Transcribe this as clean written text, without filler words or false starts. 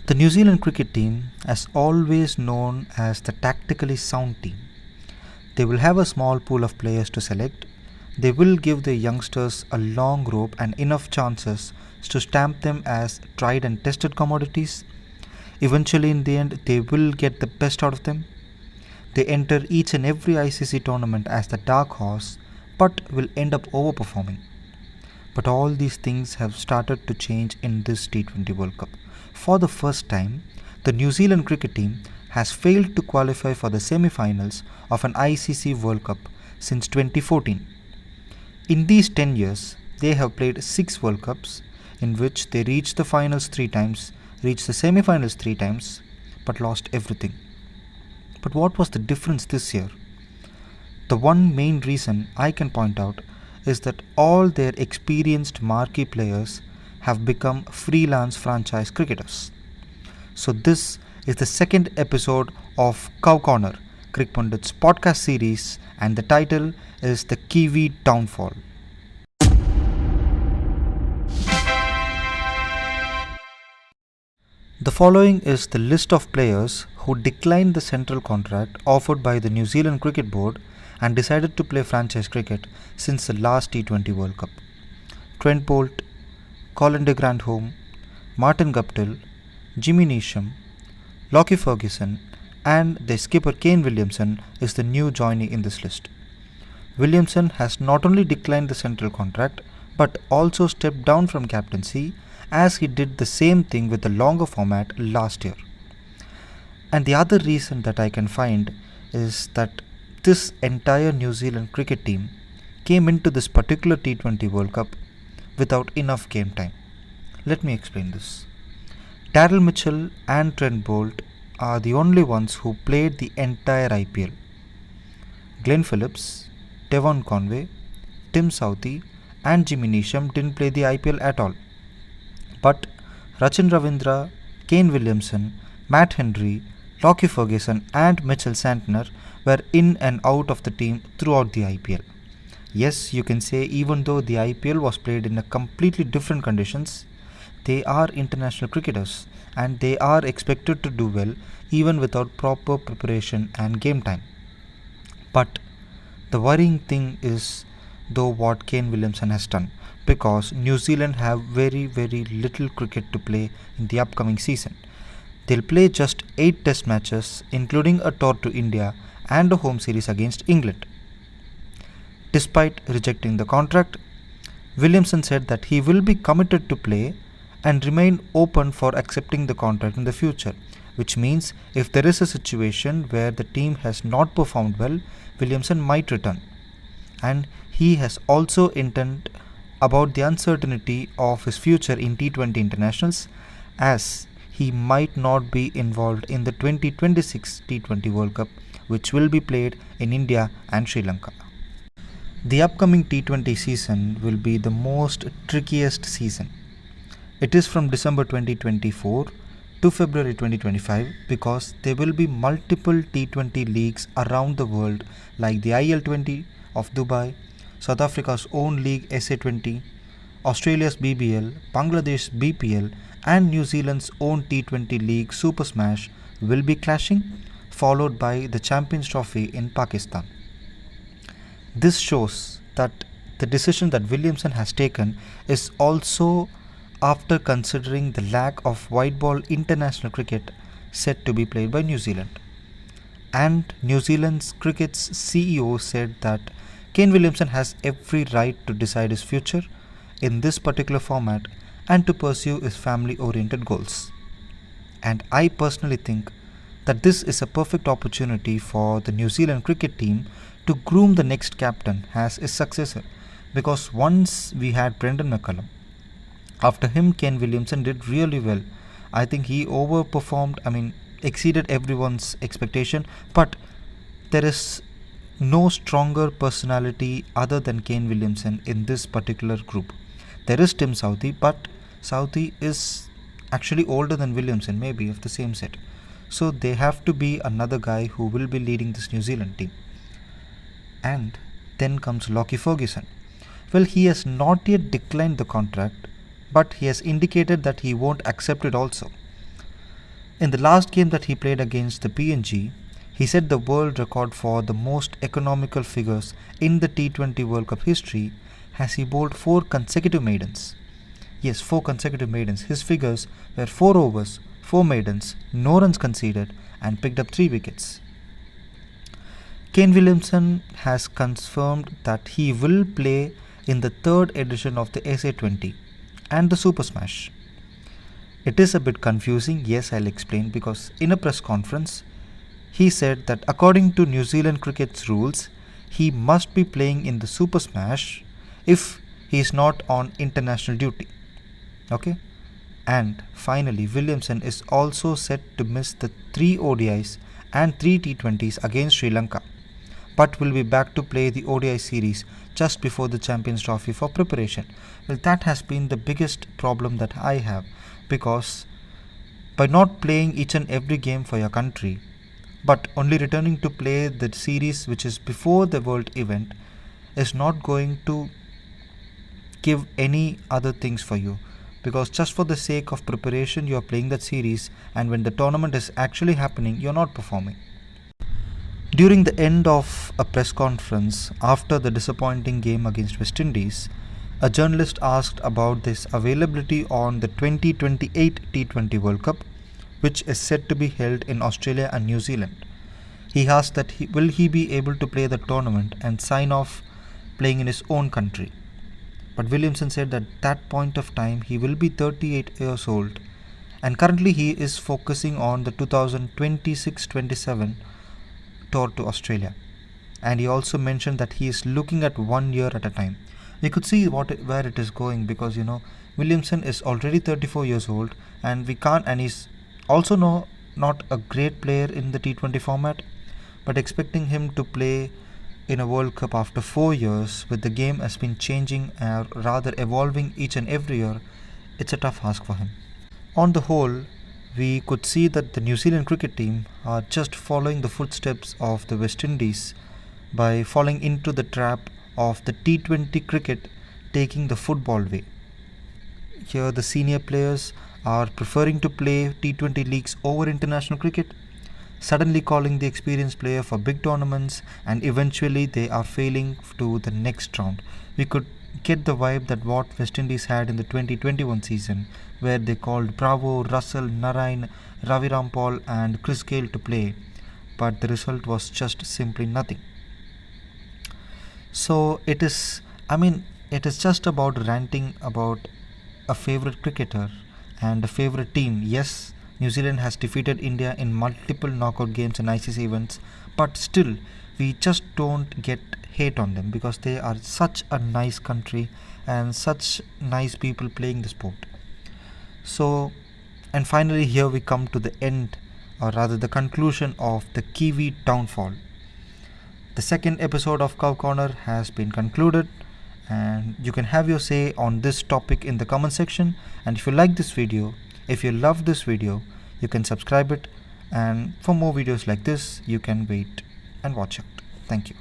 The New Zealand cricket team is always known as the tactically sound team. They will have a small pool of players to select. They will give their youngsters a long rope and enough chances to stamp them as tried and tested commodities. Eventually, in the end, they will get the best out of them. They enter each and every ICC tournament as the dark horse but will end up overperforming. But all these things have started to change in this T20 World Cup. For the first time, the New Zealand cricket team has failed to qualify for the semi-finals of an ICC World Cup since 2014. In these 10 years, they have played 6 World Cups in which they reached the finals 3 times, reached the semi-finals 3 times, but lost everything. But what was the difference this year? The one main reason I can point out is that all their experienced marquee players have become freelance franchise cricketers. So this is the second episode of Cow Corner, Cricpundit's podcast series, and the title is The Kiwi Downfall. The following is the list of players who declined the central contract offered by the New Zealand Cricket Board and decided to play franchise cricket since the last T20 World Cup. Trent Boult, Colin de Grandhomme, Martin Guptill, Jimmy Neesham, Lockie Ferguson and their skipper Kane Williamson is the new joinee in this list. Williamson has not only declined the central contract but also stepped down from captaincy as he did the same thing with the longer format last year. And the other reason that I can find is that this entire New Zealand cricket team came into this particular T20 World Cup without enough game time. Let me explain this. Daryl Mitchell and Trent Boult are the only ones who played the entire IPL. Glenn Phillips, Devon Conway, Tim Southee and Jimmy Neesham didn't play the IPL at all. But Rachin Ravindra, Kane Williamson, Matt Henry, Lockie Ferguson and Mitchell Santner were in and out of the team throughout the IPL. Yes, you can say even though the IPL was played in a completely different conditions, they are international cricketers and they are expected to do well even without proper preparation and game time. But the worrying thing is though what Kane Williamson has done, because New Zealand have very little cricket to play in the upcoming season. They'll play just 8 test matches including a tour to India and a home series against England. Despite rejecting the contract, Williamson said that he will be committed to play and remain open for accepting the contract in the future, which means if there is a situation where the team has not performed well, Williamson might return. And he has also intent about the uncertainty of his future in T20 internationals as he might not be involved in the 2026 T20 World Cup which will be played in India and Sri Lanka. The upcoming T20 season will be the most trickiest season. It is from December 2024 to February 2025 because there will be multiple T20 leagues around the world like the IL20 of Dubai, South Africa's own league SA20, Australia's BBL, Bangladesh's BPL and New Zealand's own T20 league Super Smash will be clashing, followed by the Champions Trophy in Pakistan. This shows that the decision that Williamson has taken is also after considering the lack of white ball international cricket set to be played by New Zealand. And New Zealand's cricket's CEO said that Kane Williamson has every right to decide his future in this particular format and to pursue his family-oriented goals. And I personally think that this is a perfect opportunity for the New Zealand cricket team to groom the next captain as his successor, because once we had Brendan McCullum, after him Kane Williamson did really well. I think he overperformed, exceeded everyone's expectation, but there is no stronger personality other than Kane Williamson in this particular group. There is Tim Southee, but Southee is actually older than Williamson, maybe of the same set. So they have to be another guy who will be leading this New Zealand team. And then comes Lockie Ferguson. Well, he has not yet declined the contract, but he has indicated that he won't accept it also. In the last game that he played against the PNG, he set the world record for the most economical figures in the T20 World Cup history as he bowled 4 consecutive maidens. Yes, 4 consecutive maidens. His figures were 4 overs, 4 maidens, no runs conceded, and picked up 3 wickets. Kane Williamson has confirmed that he will play in the 3rd edition of the SA20 and the Super Smash. It is a bit confusing, yes, I'll explain, because in a press conference, he said that according to New Zealand cricket's rules, he must be playing in the Super Smash if he is not on international duty. Okay? And finally, Williamson is also set to miss the 3 ODIs and 3 T20s against Sri Lanka, but will be back to play the ODI series just before the Champions Trophy for preparation. Well, that has been the biggest problem that I have, because by not playing each and every game for your country, but only returning to play the series which is before the world event, is not going to give any other things for you, because just for the sake of preparation you are playing that series, and when the tournament is actually happening you are not performing. During the end of a press conference after the disappointing game against West Indies, a journalist asked about this availability on the 2028 T20 World Cup, which is said to be held in Australia and New Zealand. He asked that will he be able to play the tournament and sign off playing in his own country. But Williamson said that at that point of time he will be 38 years old, and currently he is focusing on the 2026-27 tour to Australia. And he also mentioned that he is looking at 1 year at a time. We could see where it is going, because Williamson is already 34 years old, and he's also not a great player in the T20 format, but expecting him to play in a World Cup after 4 years, with the game has been changing or rather evolving each and every year, it's a tough ask for him. On the whole, we could see that the New Zealand cricket team are just following the footsteps of the West Indies by falling into the trap of the T20 cricket taking the football way. Here the senior players are preferring to play T20 leagues over international cricket, suddenly calling the experienced player for big tournaments, and eventually they are failing to the next round. We could get the vibe that what West Indies had in the 2021 season, where they called Bravo, Russell, Narain, Ravi Rampal and Chris Gale to play, but the result was just simply nothing. So it is just about ranting about a favorite cricketer and a favorite team. Yes, New Zealand has defeated India in multiple knockout games and ICC events, but still we just don't get hate on them, because they are such a nice country and such nice people playing the sport. So, and finally here we come to the end, or rather the conclusion of the Kiwi downfall. The second episode of Cow Corner has been concluded, and you can have your say on this topic in the comment section. And if you like this video, if you love this video, you can subscribe it, and for more videos like this you can wait and watch it. Thank you.